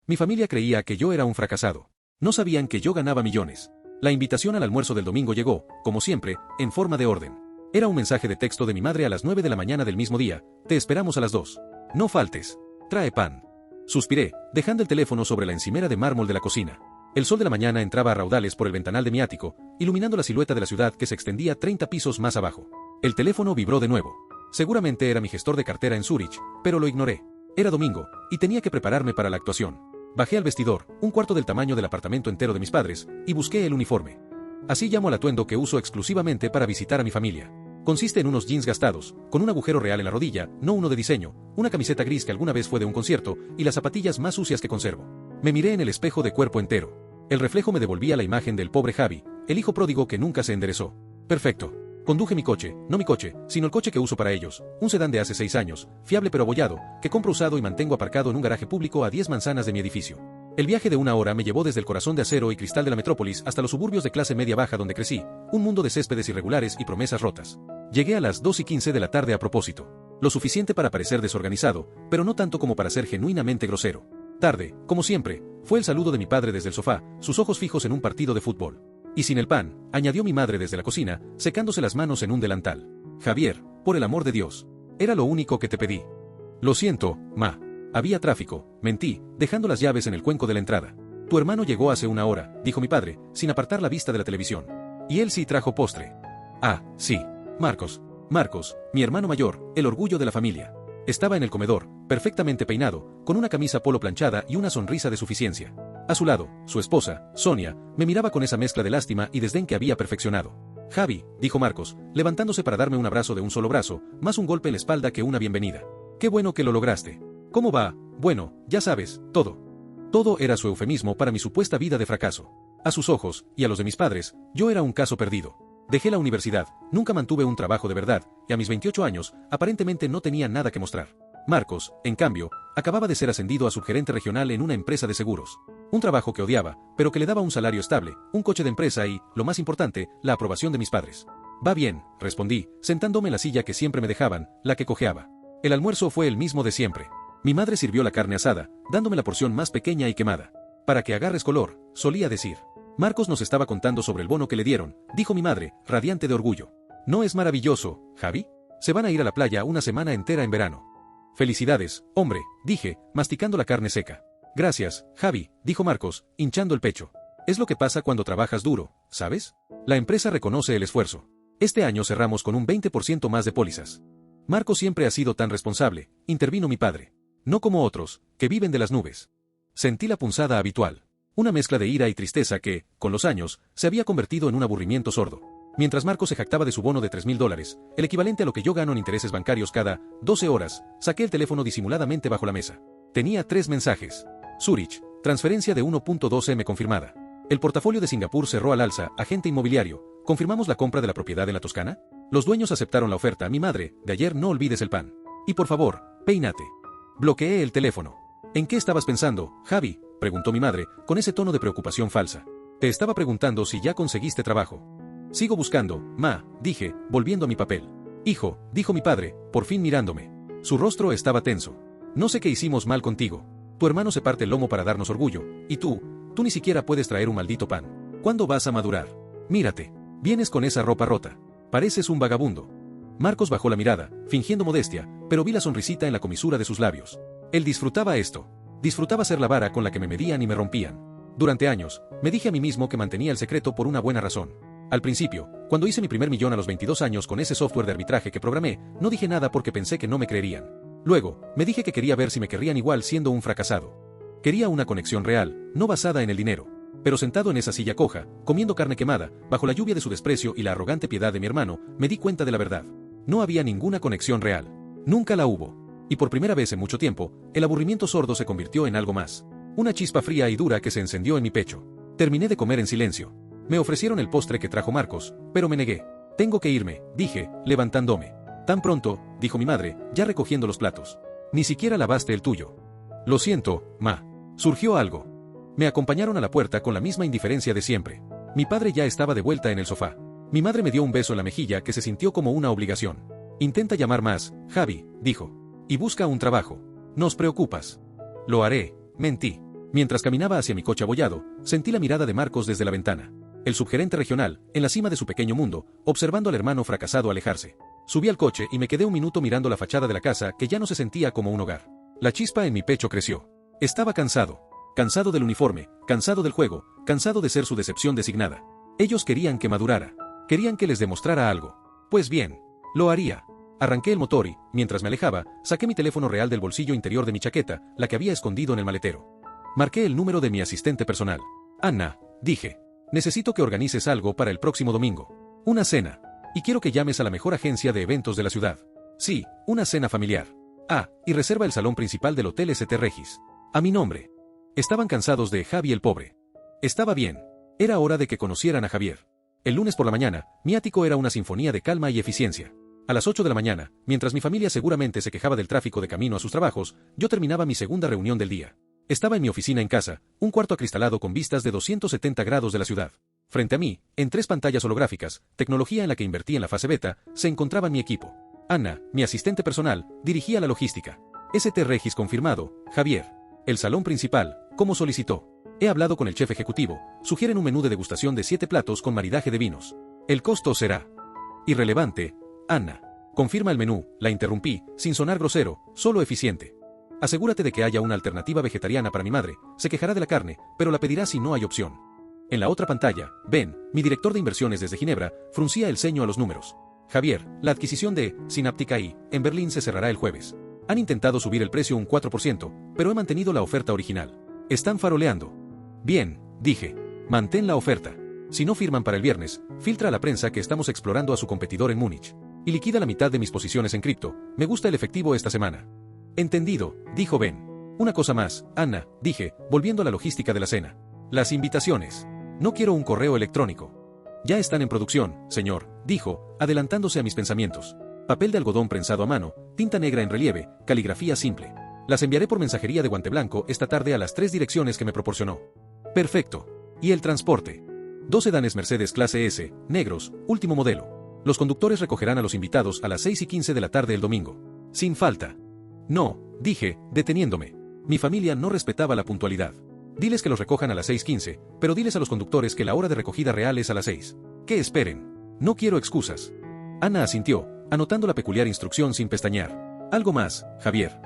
Mi familia creía que yo era un fracasado. No sabían que yo ganaba millones. La invitación al almuerzo del domingo llegó, como siempre, en forma de orden. Era un mensaje de texto de mi madre a las 9 de la mañana del mismo día: te esperamos a las 2. No faltes. Trae pan. Suspiré, dejando el teléfono sobre la encimera de mármol de la cocina. El sol de la mañana entraba a raudales por el ventanal de mi ático, iluminando la silueta de la ciudad que se extendía 30 pisos más abajo. El teléfono vibró de nuevo. Seguramente era mi gestor de cartera en Zúrich, pero lo ignoré. Era domingo, y tenía que prepararme para la actuación. Bajé al vestidor, un cuarto del tamaño del apartamento entero de mis padres, y busqué el uniforme. Así llamo al atuendo que uso exclusivamente para visitar a mi familia. Consiste en unos jeans gastados, con un agujero real en la rodilla, no uno de diseño, una camiseta gris que alguna vez fue de un concierto, y las zapatillas más sucias que conservo. Me miré en el espejo de cuerpo entero. El reflejo me devolvía la imagen del pobre Javi, el hijo pródigo que nunca se enderezó. Perfecto. Conduje mi coche, no mi coche, sino el coche que uso para ellos, un sedán de hace 6 años, fiable pero abollado, que compro usado y mantengo aparcado en un garaje público a 10 manzanas de mi edificio. El viaje de 1 hora me llevó desde el corazón de acero y cristal de la metrópolis hasta los suburbios de clase media-baja donde crecí, un mundo de céspedes irregulares y promesas rotas. Llegué a las 2:15 de la tarde a propósito. Lo suficiente para parecer desorganizado, pero no tanto como para ser genuinamente grosero. Tarde, como siempre, fue el saludo de mi padre desde el sofá, sus ojos fijos en un partido de fútbol. Y sin el pan, añadió mi madre desde la cocina, secándose las manos en un delantal. Javier, por el amor de Dios. Era lo único que te pedí. Lo siento, ma. Había tráfico, mentí, dejando las llaves en el cuenco de la entrada. Tu hermano llegó hace 1 hora, dijo mi padre, sin apartar la vista de la televisión. Y él sí trajo postre. Ah, sí. Marcos, mi hermano mayor, el orgullo de la familia. Estaba en el comedor, perfectamente peinado, con una camisa polo planchada y una sonrisa de suficiencia. A su lado, su esposa, Sonia, me miraba con esa mezcla de lástima y desdén que había perfeccionado. Javi, dijo Marcos, levantándose para darme un abrazo de un solo brazo, más un golpe en la espalda que una bienvenida. Qué bueno que lo lograste. ¿Cómo va? Bueno, ya sabes, todo. Todo era su eufemismo para mi supuesta vida de fracaso. A sus ojos, y a los de mis padres, yo era un caso perdido. Dejé la universidad, nunca mantuve un trabajo de verdad, y a mis 28 años, aparentemente no tenía nada que mostrar. Marcos, en cambio, acababa de ser ascendido a subgerente regional en una empresa de seguros. Un trabajo que odiaba, pero que le daba un salario estable, un coche de empresa y, lo más importante, la aprobación de mis padres. Va bien, respondí, sentándome en la silla que siempre me dejaban, la que cojeaba. El almuerzo fue el mismo de siempre. Mi madre sirvió la carne asada, dándome la porción más pequeña y quemada. Para que agarres color, solía decir. Marcos nos estaba contando sobre el bono que le dieron, dijo mi madre, radiante de orgullo. ¿No es maravilloso, Javi? Se van a ir a la playa una semana entera en verano. Felicidades, hombre, dije, masticando la carne seca. Gracias, Javi, dijo Marcos, hinchando el pecho. Es lo que pasa cuando trabajas duro, ¿sabes? La empresa reconoce el esfuerzo. Este año cerramos con un 20% más de pólizas. Marcos siempre ha sido tan responsable, intervino mi padre. No como otros, que viven de las nubes. Sentí la punzada habitual. Una mezcla de ira y tristeza que, con los años, se había convertido en un aburrimiento sordo. Mientras Marcos se jactaba de su bono de $3,000, el equivalente a lo que yo gano en intereses bancarios cada 12 horas, saqué el teléfono disimuladamente bajo la mesa. Tenía 3 mensajes. Zúrich, transferencia de 1.2 M confirmada. El portafolio de Singapur cerró al alza, agente inmobiliario. ¿Confirmamos la compra de la propiedad en la Toscana? Los dueños aceptaron la oferta. Mi madre, de ayer no olvides el pan. Y por favor, peínate. Bloqueé el teléfono. ¿En qué estabas pensando, Javi?, preguntó mi madre, con ese tono de preocupación falsa. Te estaba preguntando si ya conseguiste trabajo. Sigo buscando, ma, dije, volviendo a mi papel. Hijo, dijo mi padre, por fin mirándome. Su rostro estaba tenso. No sé qué hicimos mal contigo. Tu hermano se parte el lomo para darnos orgullo, y tú ni siquiera puedes traer un maldito pan. ¿Cuándo vas a madurar? Mírate. Vienes con esa ropa rota. Pareces un vagabundo. Marcos bajó la mirada, fingiendo modestia, pero vi la sonrisita en la comisura de sus labios. Él disfrutaba esto. Disfrutaba ser la vara con la que me medían y me rompían. Durante años, me dije a mí mismo que mantenía el secreto por una buena razón. Al principio, cuando hice mi primer millón a los 22 años con ese software de arbitraje que programé, no dije nada porque pensé que no me creerían. Luego, me dije que quería ver si me querrían igual siendo un fracasado. Quería una conexión real, no basada en el dinero. Pero sentado en esa silla coja, comiendo carne quemada, bajo la lluvia de su desprecio y la arrogante piedad de mi hermano, me di cuenta de la verdad. No había ninguna conexión real. Nunca la hubo. Y por primera vez en mucho tiempo, el aburrimiento sordo se convirtió en algo más. Una chispa fría y dura que se encendió en mi pecho. Terminé de comer en silencio. Me ofrecieron el postre que trajo Marcos, pero me negué. Tengo que irme, dije, levantándome. Tan pronto, dijo mi madre, ya recogiendo los platos. Ni siquiera lavaste el tuyo. Lo siento, ma. Surgió algo. Me acompañaron a la puerta con la misma indiferencia de siempre. Mi padre ya estaba de vuelta en el sofá. Mi madre me dio un beso en la mejilla que se sintió como una obligación. Intenta llamar más, Javi, dijo. Y busca un trabajo. Nos preocupas. Lo haré, mentí. Mientras caminaba hacia mi coche abollado, sentí la mirada de Marcos desde la ventana. El subgerente regional, en la cima de su pequeño mundo, observando al hermano fracasado alejarse. Subí al coche y me quedé un minuto mirando la fachada de la casa que ya no se sentía como un hogar. La chispa en mi pecho creció. Estaba cansado. Cansado del uniforme, cansado del juego, cansado de ser su decepción designada. Ellos querían que madurara. Querían que les demostrara algo. Pues bien, lo haría. Arranqué el motor y, mientras me alejaba, saqué mi teléfono real del bolsillo interior de mi chaqueta, la que había escondido en el maletero. Marqué el número de mi asistente personal. Anna, dije. Necesito que organices algo para el próximo domingo. Una cena. Y quiero que llames a la mejor agencia de eventos de la ciudad. Sí, una cena familiar. Ah, y reserva el salón principal del Hotel St. Regis. A mi nombre. Estaban cansados de Javi el pobre. Estaba bien. Era hora de que conocieran a Javier. El lunes por la mañana, mi ático era una sinfonía de calma y eficiencia. A las 8 de la mañana, mientras mi familia seguramente se quejaba del tráfico de camino a sus trabajos, yo terminaba mi segunda reunión del día. Estaba en mi oficina en casa, un cuarto acristalado con vistas de 270 grados de la ciudad. Frente a mí, en 3 pantallas holográficas, tecnología en la que invertí en la fase beta, se encontraba mi equipo. Anna, mi asistente personal, dirigía la logística. St. Regis confirmado, Javier. El salón principal, como solicitó. He hablado con el chef ejecutivo, sugieren un menú de degustación de 7 platos con maridaje de vinos. El costo será irrelevante, Anna. Confirma el menú, la interrumpí, sin sonar grosero, solo eficiente. Asegúrate de que haya una alternativa vegetariana para mi madre, se quejará de la carne, pero la pedirá si no hay opción. En la otra pantalla, Ben, mi director de inversiones desde Ginebra, fruncía el ceño a los números. Javier, la adquisición de Synaptic AI en Berlín se cerrará el jueves. Han intentado subir el precio un 4%, pero he mantenido la oferta original. Están faroleando. Bien, dije. Mantén la oferta. Si no firman para el viernes, filtra a la prensa que estamos explorando a su competidor en Múnich. Y liquida la mitad de mis posiciones en cripto. Me gusta el efectivo esta semana. Entendido, dijo Ben. Una cosa más, Anna, dije, volviendo a la logística de la cena. Las invitaciones. No quiero un correo electrónico. Ya están en producción, señor, dijo, adelantándose a mis pensamientos. Papel de algodón prensado a mano, tinta negra en relieve, caligrafía simple. Las enviaré por mensajería de guante blanco esta tarde a las 3 direcciones que me proporcionó. Perfecto. ¿Y el transporte? 2 sedanes Mercedes clase S, negros, último modelo. Los conductores recogerán a los invitados a las 6:15 de la tarde el domingo. Sin falta. No, dije, deteniéndome. Mi familia no respetaba la puntualidad. Diles que los recojan a las 6:15, pero diles a los conductores que la hora de recogida real es a las 6. Que esperen. No quiero excusas. Anna asintió, anotando la peculiar instrucción sin pestañear. Algo más, Javier.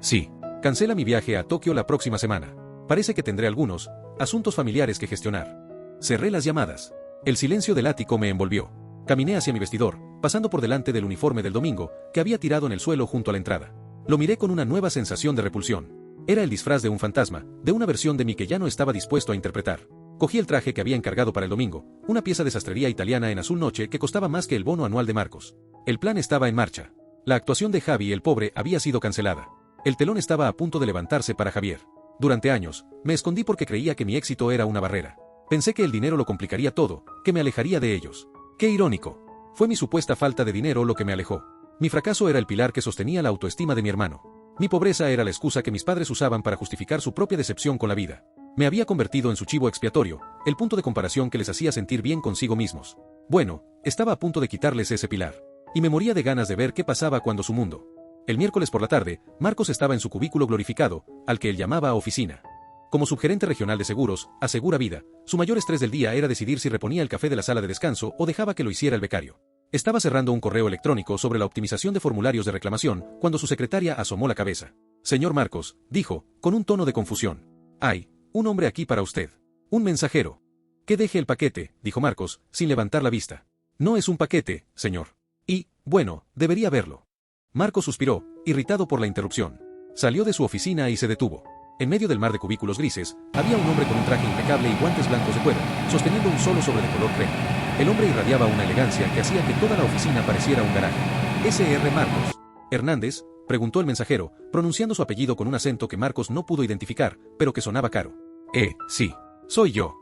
Sí. Cancela mi viaje a Tokio la próxima semana. Parece que tendré algunos asuntos familiares que gestionar. Cerré las llamadas. El silencio del ático me envolvió. Caminé hacia mi vestidor, pasando por delante del uniforme del domingo, que había tirado en el suelo junto a la entrada. Lo miré con una nueva sensación de repulsión. Era el disfraz de un fantasma, de una versión de mí que ya no estaba dispuesto a interpretar. Cogí el traje que había encargado para el domingo, una pieza de sastrería italiana en azul noche que costaba más que el bono anual de Marcos. El plan estaba en marcha. La actuación de Javi el pobre había sido cancelada. El telón estaba a punto de levantarse para Javier. Durante años, me escondí porque creía que mi éxito era una barrera. Pensé que el dinero lo complicaría todo, que me alejaría de ellos. ¡Qué irónico! Fue mi supuesta falta de dinero lo que me alejó. Mi fracaso era el pilar que sostenía la autoestima de mi hermano. Mi pobreza era la excusa que mis padres usaban para justificar su propia decepción con la vida. Me había convertido en su chivo expiatorio, el punto de comparación que les hacía sentir bien consigo mismos. Bueno, estaba a punto de quitarles ese pilar. Y me moría de ganas de ver qué pasaba cuando su mundo. El miércoles por la tarde, Marcos estaba en su cubículo glorificado, al que él llamaba oficina. Como subgerente regional de seguros, Asegura Vida, su mayor estrés del día era decidir si reponía el café de la sala de descanso o dejaba que lo hiciera el becario. Estaba cerrando un correo electrónico sobre la optimización de formularios de reclamación, cuando su secretaria asomó la cabeza. Señor Marcos, dijo, con un tono de confusión. Hay un hombre aquí para usted. Un mensajero. Que deje el paquete, dijo Marcos, sin levantar la vista. No es un paquete, señor. Y, bueno, debería verlo. Marcos suspiró, irritado por la interrupción. Salió de su oficina y se detuvo. En medio del mar de cubículos grises, había un hombre con un traje impecable y guantes blancos de cuero, sosteniendo un solo sobre de color crema. El hombre irradiaba una elegancia que hacía que toda la oficina pareciera un garaje. ¿S.R. Marcos Hernández? Preguntó el mensajero, pronunciando su apellido con un acento que Marcos no pudo identificar, pero que sonaba caro. Sí. Soy yo.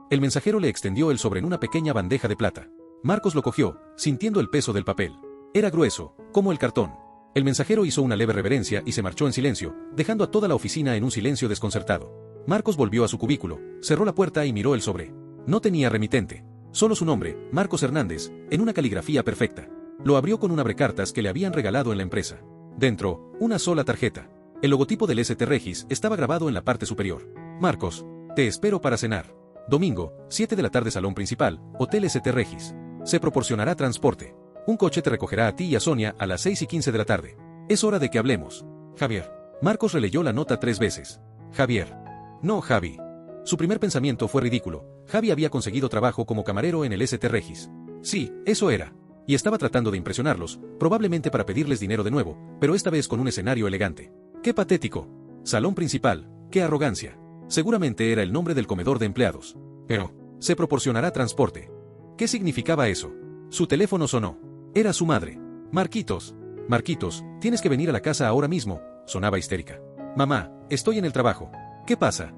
El mensajero le extendió el sobre en una pequeña bandeja de plata. Marcos lo cogió, sintiendo el peso del papel. Era grueso, como el cartón. El mensajero hizo una leve reverencia y se marchó en silencio, dejando a toda la oficina en un silencio desconcertado. Marcos volvió a su cubículo, cerró la puerta y miró el sobre. No tenía remitente. Solo su nombre, Marcos Hernández, en una caligrafía perfecta. Lo abrió con un abrecartas que le habían regalado en la empresa. Dentro, una sola tarjeta. El logotipo del St. Regis estaba grabado en la parte superior. Marcos, te espero para cenar. Domingo, 7 de la tarde, salón principal, Hotel St. Regis. Se proporcionará transporte. Un coche te recogerá a ti y a Sonia a las 6:15 de la tarde. Es hora de que hablemos. Javier. Marcos releyó la nota 3 veces. Javier. No, Javi. Su primer pensamiento fue ridículo. Javi había conseguido trabajo como camarero en el St. Regis. Sí, eso era. Y estaba tratando de impresionarlos, probablemente para pedirles dinero de nuevo, pero esta vez con un escenario elegante. ¡Qué patético! Salón principal, qué arrogancia. Seguramente era el nombre del comedor de empleados. Pero, se proporcionará transporte. ¿Qué significaba eso? Su teléfono sonó. Era su madre. Marquitos. Marquitos, tienes que venir a la casa ahora mismo, sonaba histérica. Mamá, estoy en el trabajo. ¿Qué pasa?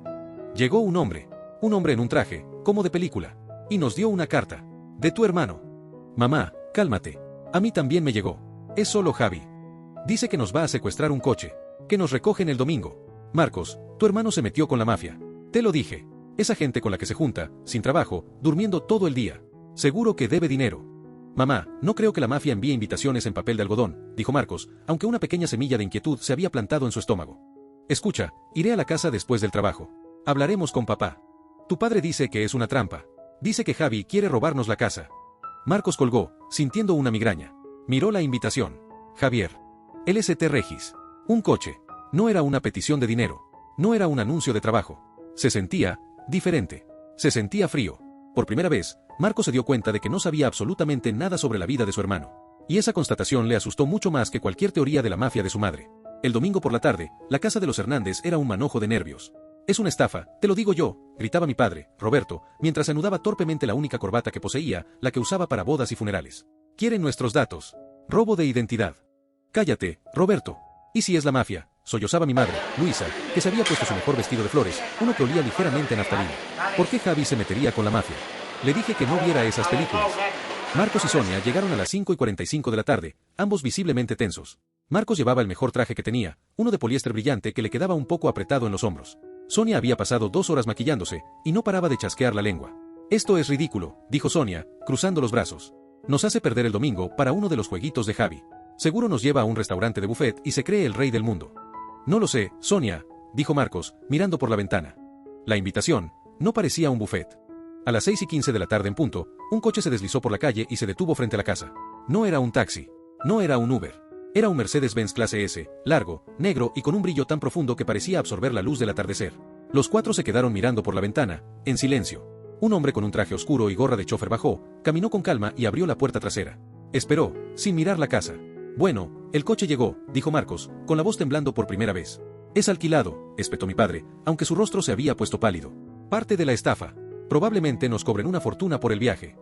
Llegó un hombre en un traje, como de película, y nos dio una carta. De tu hermano. Mamá, cálmate. A mí también me llegó. Es solo Javi. Dice que nos va a secuestrar un coche, que nos recogen el domingo. Marcos, tu hermano se metió con la mafia. Te lo dije. Esa gente con la que se junta, sin trabajo, durmiendo todo el día. Seguro que debe dinero. Mamá, no creo que la mafia envíe invitaciones en papel de algodón, dijo Marcos, aunque una pequeña semilla de inquietud se había plantado en su estómago. Escucha, iré a la casa después del trabajo. Hablaremos con papá. Tu padre dice que es una trampa. Dice que Javi quiere robarnos la casa. Marcos colgó, sintiendo una migraña. Miró la invitación. Javier. El St. Regis. Un coche. No era una petición de dinero. No era un anuncio de trabajo. Se sentía diferente. Se sentía frío. Por primera vez, Marcos se dio cuenta de que no sabía absolutamente nada sobre la vida de su hermano. Y esa constatación le asustó mucho más que cualquier teoría de la mafia de su madre. El domingo por la tarde, la casa de los Hernández era un manojo de nervios. Es una estafa, te lo digo yo, gritaba mi padre, Roberto, mientras anudaba torpemente la única corbata que poseía, la que usaba para bodas y funerales. Quieren nuestros datos. Robo de identidad. Cállate, Roberto. ¿Y si es la mafia? Sollozaba mi madre, Luisa, que se había puesto su mejor vestido de flores, uno que olía ligeramente a naftalina. ¿Por qué Javi se metería con la mafia? Le dije que no viera esas películas. Marcos y Sonia llegaron a las 5:45 de la tarde, ambos visiblemente tensos. Marcos llevaba el mejor traje que tenía, uno de poliéster brillante que le quedaba un poco apretado en los hombros. Sonia había pasado 2 horas maquillándose, y no paraba de chasquear la lengua. Esto es ridículo, dijo Sonia, cruzando los brazos. Nos hace perder el domingo para uno de los jueguitos de Javi. Seguro nos lleva a un restaurante de buffet y se cree el rey del mundo. No lo sé, Sonia, dijo Marcos, mirando por la ventana. La invitación no parecía un buffet. A las 6:15 de la tarde en punto, un coche se deslizó por la calle y se detuvo frente a la casa. No era un taxi. No era un Uber. Era un Mercedes-Benz clase S, largo, negro y con un brillo tan profundo que parecía absorber la luz del atardecer. Los 4 se quedaron mirando por la ventana, en silencio. Un hombre con un traje oscuro y gorra de chofer bajó, caminó con calma y abrió la puerta trasera. Esperó, sin mirar la casa. Bueno, el coche llegó, dijo Marcos, con la voz temblando por primera vez. Es alquilado, espetó mi padre, aunque su rostro se había puesto pálido. Parte de la estafa. Probablemente nos cobren una fortuna por el viaje.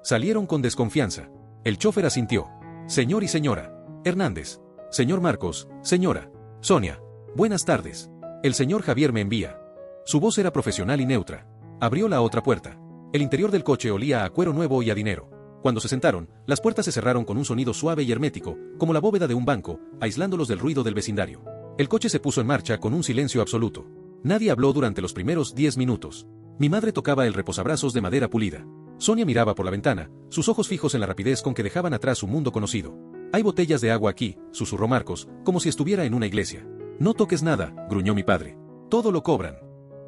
Salieron con desconfianza. El chofer asintió. Señor y señora Hernández. Señor Marcos, señora Sonia. Buenas tardes. El señor Javier me envía. Su voz era profesional y neutra. Abrió la otra puerta. El interior del coche olía a cuero nuevo y a dinero. Cuando se sentaron, las puertas se cerraron con un sonido suave y hermético, como la bóveda de un banco, aislándolos del ruido del vecindario. El coche se puso en marcha con un silencio absoluto. Nadie habló durante los primeros 10 minutos. Mi madre tocaba el reposabrazos de madera pulida. Sonia miraba por la ventana, sus ojos fijos en la rapidez con que dejaban atrás su mundo conocido. Hay botellas de agua aquí, susurró Marcos, como si estuviera en una iglesia. No toques nada, gruñó mi padre. Todo lo cobran.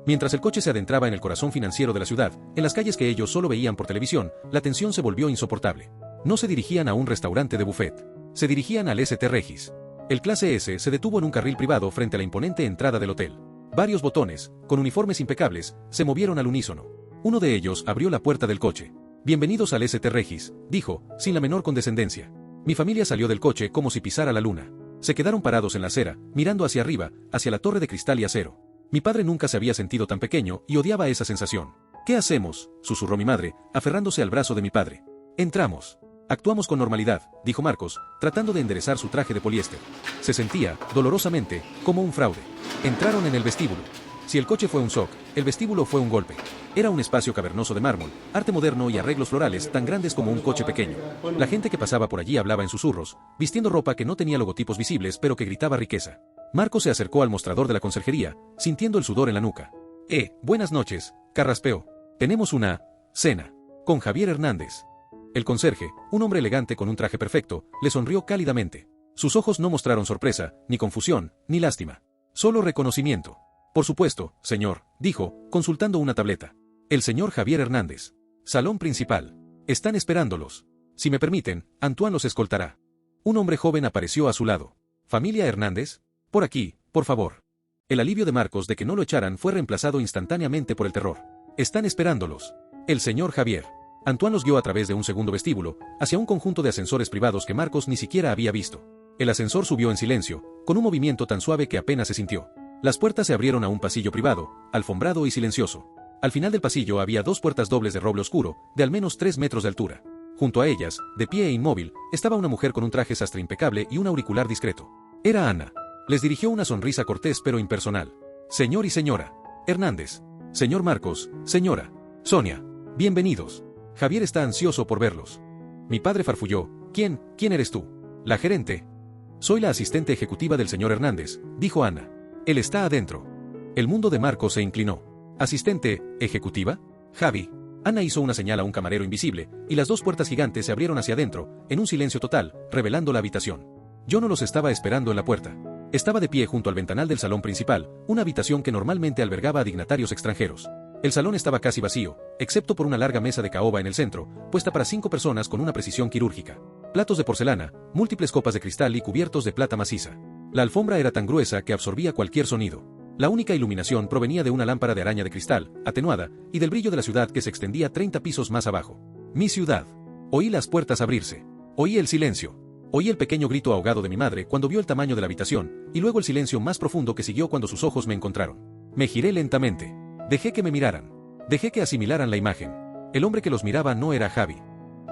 Mientras el coche se adentraba en el corazón financiero de la ciudad, en las calles que ellos solo veían por televisión, la tensión se volvió insoportable. No se dirigían a un restaurante de buffet. Se dirigían al St. Regis. El clase S se detuvo en un carril privado frente a la imponente entrada del hotel. Varios botones, con uniformes impecables, se movieron al unísono. Uno de ellos abrió la puerta del coche. Bienvenidos al St. Regis, dijo, sin la menor condescendencia. Mi familia salió del coche como si pisara la luna. Se quedaron parados en la acera, mirando hacia arriba, hacia la torre de cristal y acero. Mi padre nunca se había sentido tan pequeño y odiaba esa sensación. ¿Qué hacemos?, susurró mi madre, aferrándose al brazo de mi padre. Entramos. Actuamos con normalidad, dijo Marcos, tratando de enderezar su traje de poliéster. Se sentía, dolorosamente, como un fraude. Entraron en el vestíbulo. Si el coche fue un shock, el vestíbulo fue un golpe. Era un espacio cavernoso de mármol, arte moderno y arreglos florales tan grandes como un coche pequeño. La gente que pasaba por allí hablaba en susurros, vistiendo ropa que no tenía logotipos visibles pero que gritaba riqueza. Marcos se acercó al mostrador de la conserjería, sintiendo el sudor en la nuca. Buenas noches, carraspeó. Tenemos una cena con Javier Hernández. El conserje, un hombre elegante con un traje perfecto, le sonrió cálidamente. Sus ojos no mostraron sorpresa, ni confusión, ni lástima. Solo reconocimiento. Por supuesto, señor, dijo, consultando una tableta. El señor Javier Hernández. Salón principal. Están esperándolos. Si me permiten, Antoine los escoltará. Un hombre joven apareció a su lado. ¿Familia Hernández? Por aquí, por favor. El alivio de Marcos de que no lo echaran fue reemplazado instantáneamente por el terror. Están esperándolos. El señor Javier. Antoine los guió a través de un segundo vestíbulo, hacia un conjunto de ascensores privados que Marcos ni siquiera había visto. El ascensor subió en silencio, con un movimiento tan suave que apenas se sintió. Las puertas se abrieron a un pasillo privado, alfombrado y silencioso. Al final del pasillo había dos puertas dobles de roble oscuro, de al menos 3 metros de altura. Junto a ellas, de pie e inmóvil, estaba una mujer con un traje sastre impecable y un auricular discreto. Era Ana. Les dirigió una sonrisa cortés pero impersonal. Señor y señora Hernández. Señor Marcos, señora Sonia. Bienvenidos. Javier está ansioso por verlos. Mi padre farfulló. ¿Quién eres tú? La gerente. Soy la asistente ejecutiva del señor Hernández, dijo Ana. Él está adentro. El mundo de Marcos se inclinó. ¿Asistente ejecutiva? Javi. Ana hizo una señal a un camarero invisible, y las dos puertas gigantes se abrieron hacia adentro, en un silencio total, revelando la habitación. Yo no los estaba esperando en la puerta. Estaba de pie junto al ventanal del salón principal, una habitación que normalmente albergaba a dignatarios extranjeros. El salón estaba casi vacío, excepto por una larga mesa de caoba en el centro, puesta para 5 personas con una precisión quirúrgica. Platos de porcelana, múltiples copas de cristal y cubiertos de plata maciza. La alfombra era tan gruesa que absorbía cualquier sonido. La única iluminación provenía de una lámpara de araña de cristal, atenuada, y del brillo de la ciudad que se extendía 30 pisos más abajo. Mi ciudad. Oí las puertas abrirse. Oí el silencio. Oí el pequeño grito ahogado de mi madre cuando vio el tamaño de la habitación, y luego el silencio más profundo que siguió cuando sus ojos me encontraron. Me giré lentamente. Dejé que me miraran. Dejé que asimilaran la imagen. El hombre que los miraba no era Javi.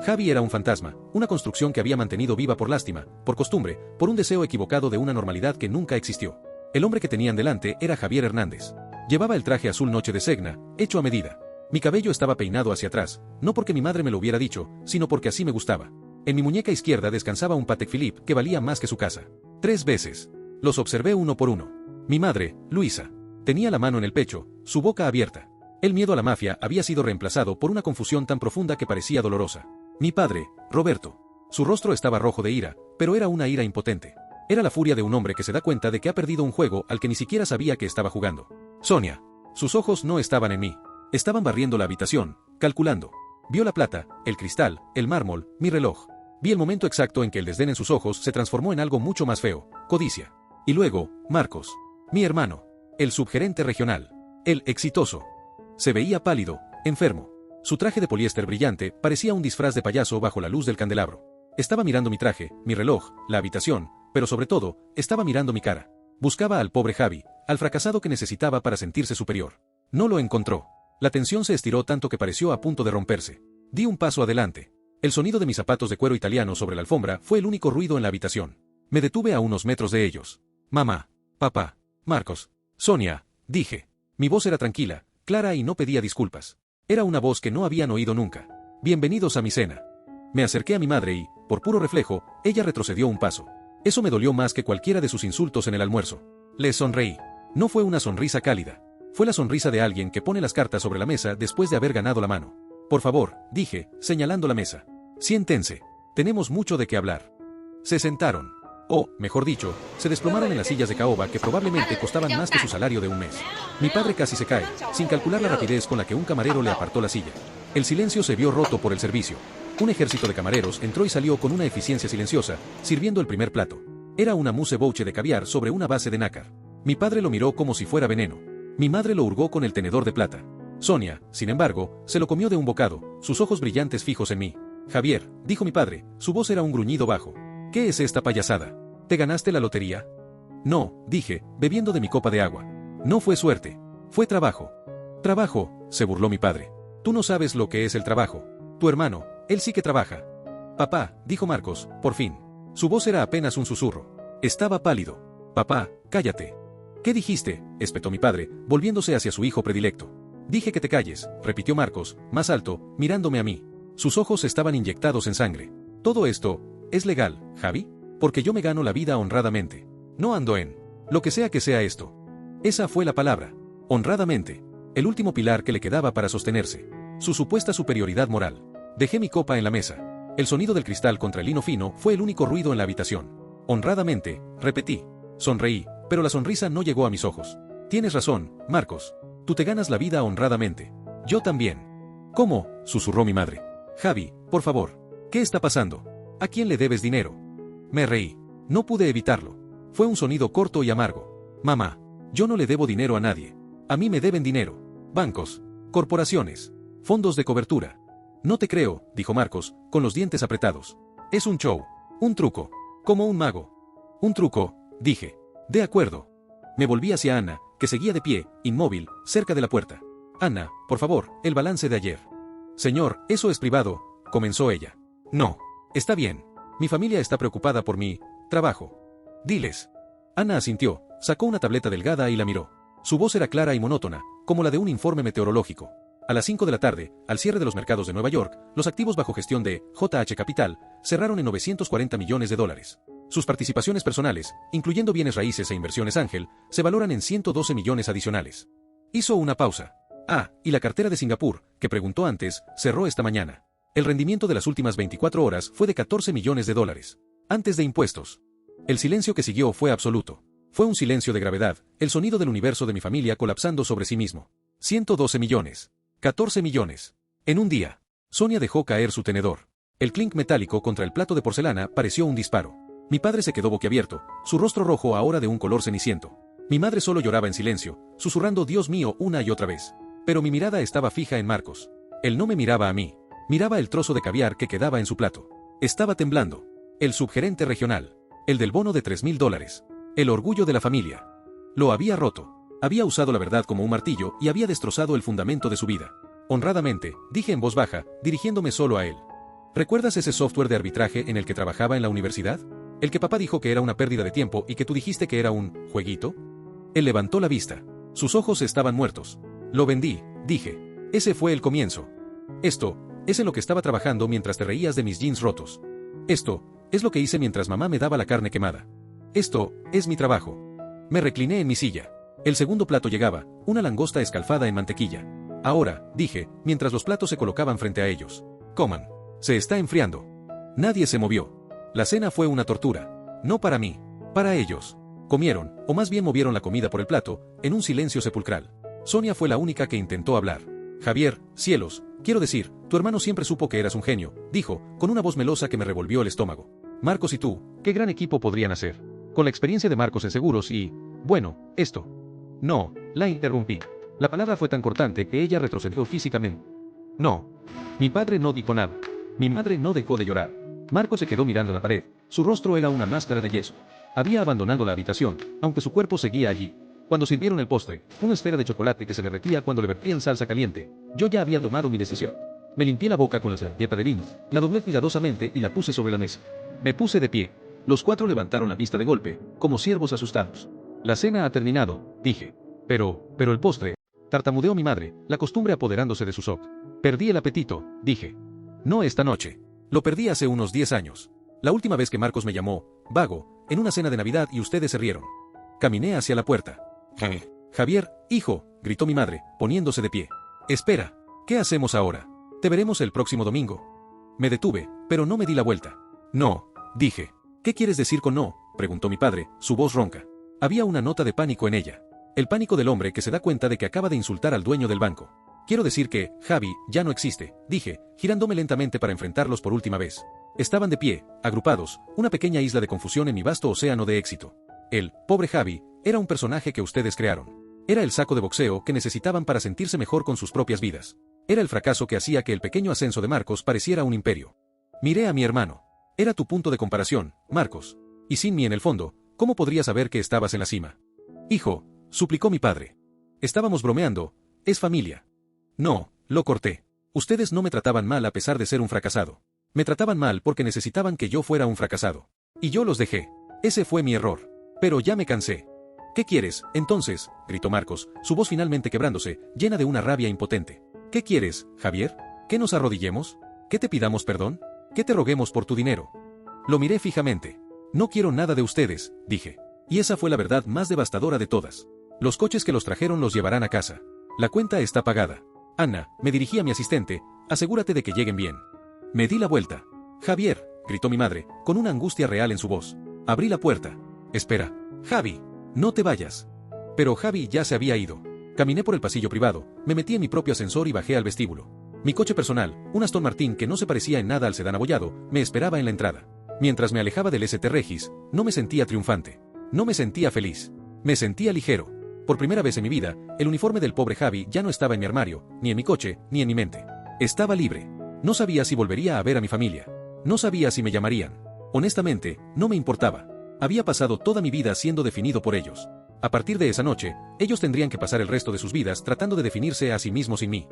Javi era un fantasma, una construcción que había mantenido viva por lástima, por costumbre, por un deseo equivocado de una normalidad que nunca existió. El hombre que tenían delante era Javier Hernández. Llevaba el traje azul noche de Segna, hecho a medida. Mi cabello estaba peinado hacia atrás, no porque mi madre me lo hubiera dicho, sino porque así me gustaba. En mi muñeca izquierda descansaba un Patek Philippe que valía más que su casa. 3 veces. Los observé uno por uno. Mi madre, Luisa. Tenía la mano en el pecho, su boca abierta. El miedo a la mafia había sido reemplazado por una confusión tan profunda que parecía dolorosa. Mi padre, Roberto. Su rostro estaba rojo de ira, pero era una ira impotente. Era la furia de un hombre que se da cuenta de que ha perdido un juego al que ni siquiera sabía que estaba jugando. Sonia. Sus ojos no estaban en mí. Estaban barriendo la habitación, calculando. Vio la plata, el cristal, el mármol, mi reloj. Vi el momento exacto en que el desdén en sus ojos se transformó en algo mucho más feo, codicia. Y luego, Marcos. Mi hermano. El subgerente regional. El exitoso. Se veía pálido, enfermo. Su traje de poliéster brillante parecía un disfraz de payaso bajo la luz del candelabro. Estaba mirando mi traje, mi reloj, la habitación, pero sobre todo, estaba mirando mi cara. Buscaba al pobre Javi, al fracasado que necesitaba para sentirse superior. No lo encontró. La tensión se estiró tanto que pareció a punto de romperse. Di un paso adelante. El sonido de mis zapatos de cuero italiano sobre la alfombra fue el único ruido en la habitación. Me detuve a unos metros de ellos. Mamá, papá, Marcos, Sonia, dije. Mi voz era tranquila, clara y no pedía disculpas. Era una voz que no habían oído nunca. Bienvenidos a mi cena. Me acerqué a mi madre y, por puro reflejo, ella retrocedió un paso. Eso me dolió más que cualquiera de sus insultos en el almuerzo. Le sonreí. No fue una sonrisa cálida. Fue la sonrisa de alguien que pone las cartas sobre la mesa después de haber ganado la mano. Por favor, dije, señalando la mesa. Siéntense. Tenemos mucho de qué hablar. Se sentaron. O, mejor dicho, se desplomaron en las sillas de caoba que probablemente costaban más que su salario de un mes. Mi padre casi se cae, sin calcular la rapidez con la que un camarero le apartó la silla. El silencio se vio roto por el servicio. Un ejército de camareros entró y salió con una eficiencia silenciosa, sirviendo el primer plato. Era una mousse bouche de caviar sobre una base de nácar. Mi padre lo miró como si fuera veneno. Mi madre lo hurgó con el tenedor de plata. Sonia, sin embargo, se lo comió de un bocado, sus ojos brillantes fijos en mí. Javier, dijo mi padre, su voz era un gruñido bajo. ¿Qué es esta payasada? ¿Te ganaste la lotería? No, dije, bebiendo de mi copa de agua. No fue suerte. Fue trabajo. Trabajo, se burló mi padre. Tú no sabes lo que es el trabajo. Tu hermano, él sí que trabaja. Papá, dijo Marcos, por fin. Su voz era apenas un susurro. Estaba pálido. Papá, cállate. ¿Qué dijiste?, espetó mi padre, volviéndose hacia su hijo predilecto. Dije que te calles, repitió Marcos, más alto, mirándome a mí. Sus ojos estaban inyectados en sangre. Todo esto, ¿es legal, Javi? Porque yo me gano la vida honradamente. No ando en lo que sea esto. Esa fue la palabra. Honradamente. El último pilar que le quedaba para sostenerse. Su supuesta superioridad moral. Dejé mi copa en la mesa. El sonido del cristal contra el lino fino fue el único ruido en la habitación. Honradamente, repetí. Sonreí, pero la sonrisa no llegó a mis ojos. Tienes razón, Marcos. Tú te ganas la vida honradamente. Yo también. ¿Cómo?, susurró mi madre. Javi, por favor. ¿Qué está pasando? ¿A quién le debes dinero? Me reí. No pude evitarlo. Fue un sonido corto y amargo. Mamá, yo no le debo dinero a nadie. A mí me deben dinero. Bancos, corporaciones, fondos de cobertura. No te creo, dijo Marcos, con los dientes apretados. Es un show, un truco, como un mago. Un truco, dije. De acuerdo. Me volví hacia Ana, que seguía de pie, inmóvil, cerca de la puerta. Ana, por favor, el balance de ayer. Señor, eso es privado, comenzó ella. No. Está bien. Mi familia está preocupada por mi trabajo. Diles. Ana asintió, sacó una tableta delgada y la miró. Su voz era clara y monótona, como la de un informe meteorológico. A las 5 de la tarde, al cierre de los mercados de Nueva York, los activos bajo gestión de JH Capital cerraron en $940 millones. Sus participaciones personales, incluyendo bienes raíces e inversiones ángel, se valoran en 112 millones adicionales. Hizo una pausa. Ah, y la cartera de Singapur, que preguntó antes, cerró esta mañana. El rendimiento de las últimas 24 horas fue de $14 millones. Antes de impuestos. El silencio que siguió fue absoluto. Fue un silencio de gravedad, el sonido del universo de mi familia colapsando sobre sí mismo. 112 millones. 14 millones. En un día. Sonia dejó caer su tenedor. El clink metálico contra el plato de porcelana pareció un disparo. Mi padre se quedó boquiabierto, su rostro rojo ahora de un color ceniciento. Mi madre solo lloraba en silencio, susurrando Dios mío una y otra vez. Pero mi mirada estaba fija en Marcos. Él no me miraba a mí. Miraba el trozo de caviar que quedaba en su plato. Estaba temblando. El subgerente regional. El del bono de $3,000. El orgullo de la familia. Lo había roto. Había usado la verdad como un martillo y había destrozado el fundamento de su vida. Honradamente, dije en voz baja, dirigiéndome solo a él. ¿Recuerdas ese software de arbitraje en el que trabajaba en la universidad? El que papá dijo que era una pérdida de tiempo y que tú dijiste que era un jueguito. Él levantó la vista. Sus ojos estaban muertos. Lo vendí, dije. Ese fue el comienzo. Esto es en lo que estaba trabajando mientras te reías de mis jeans rotos. Esto es lo que hice mientras mamá me daba la carne quemada. Esto es mi trabajo. Me recliné en mi silla. El segundo plato llegaba, una langosta escalfada en mantequilla. Ahora, dije, mientras los platos se colocaban frente a ellos. Coman. Se está enfriando. Nadie se movió. La cena fue una tortura. No para mí. Para ellos. Comieron, o más bien movieron la comida por el plato, en un silencio sepulcral. Sonia fue la única que intentó hablar. Javier, cielos, quiero decir, tu hermano siempre supo que eras un genio, dijo, con una voz melosa que me revolvió el estómago. Marcos y tú, qué gran equipo podrían hacer. Con la experiencia de Marcos en seguros y... bueno, esto. No, la interrumpí. La palabra fue tan cortante que ella retrocedió físicamente. No. Mi padre no dijo nada. Mi madre no dejó de llorar. Marcos se quedó mirando la pared. Su rostro era una máscara de yeso. Había abandonado la habitación, aunque su cuerpo seguía allí. Cuando sirvieron el postre, una esfera de chocolate que se derretía cuando le vertían salsa caliente, yo ya había tomado mi decisión. Me limpié la boca con la servilleta de lino, la doblé cuidadosamente y la puse sobre la mesa. Me puse de pie. Los cuatro levantaron la vista de golpe, como ciervos asustados. La cena ha terminado, dije. Pero el postre. Tartamudeó mi madre, la costumbre apoderándose de su shock. Perdí el apetito, dije. No esta noche. Lo perdí hace unos 10 años. La última vez que Marcos me llamó, vago, en una cena de Navidad y ustedes se rieron. Caminé hacia la puerta. Javier, hijo, gritó mi madre, poniéndose de pie. Espera, ¿qué hacemos ahora? Te veremos el próximo domingo. Me detuve, pero no me di la vuelta. No, dije. ¿Qué quieres decir con no?, preguntó mi padre, su voz ronca. Había una nota de pánico en ella. El pánico del hombre que se da cuenta de que acaba de insultar al dueño del banco. Quiero decir que, Javi, ya no existe, dije, girándome lentamente para enfrentarlos por última vez. Estaban de pie, agrupados, una pequeña isla de confusión en mi vasto océano de éxito. El pobre Javi era un personaje que ustedes crearon. Era el saco de boxeo que necesitaban para sentirse mejor con sus propias vidas. Era el fracaso que hacía que el pequeño ascenso de Marcos pareciera un imperio. Miré a mi hermano. Era tu punto de comparación, Marcos. Y sin mí en el fondo, ¿cómo podría saber que estabas en la cima? Hijo, suplicó mi padre. Estábamos bromeando, es familia. No, lo corté. Ustedes no me trataban mal a pesar de ser un fracasado. Me trataban mal porque necesitaban que yo fuera un fracasado. Y yo los dejé. Ese fue mi error. Pero ya me cansé. ¿Qué quieres, entonces?, gritó Marcos, su voz finalmente quebrándose, llena de una rabia impotente. ¿Qué quieres, Javier? ¿Que nos arrodillemos? ¿Que te pidamos perdón? ¿Que te roguemos por tu dinero? Lo miré fijamente. No quiero nada de ustedes, dije. Y esa fue la verdad más devastadora de todas. Los coches que los trajeron los llevarán a casa. La cuenta está pagada. Ana, me dirigí a mi asistente, asegúrate de que lleguen bien. Me di la vuelta. Javier, gritó mi madre, con una angustia real en su voz. Abrí la puerta. Espera. Javi, no te vayas. Pero Javi ya se había ido. Caminé por el pasillo privado, me metí en mi propio ascensor y bajé al vestíbulo. Mi coche personal, un Aston Martin que no se parecía en nada al sedán abollado, me esperaba en la entrada. Mientras me alejaba del ST Regis, no me sentía triunfante. No me sentía feliz. Me sentía ligero. Por primera vez en mi vida, el uniforme del pobre Javi ya no estaba en mi armario, ni en mi coche, ni en mi mente. Estaba libre. No sabía si volvería a ver a mi familia. No sabía si me llamarían. Honestamente, no me importaba. Había pasado toda mi vida siendo definido por ellos. A partir de esa noche, ellos tendrían que pasar el resto de sus vidas tratando de definirse a sí mismos sin mí.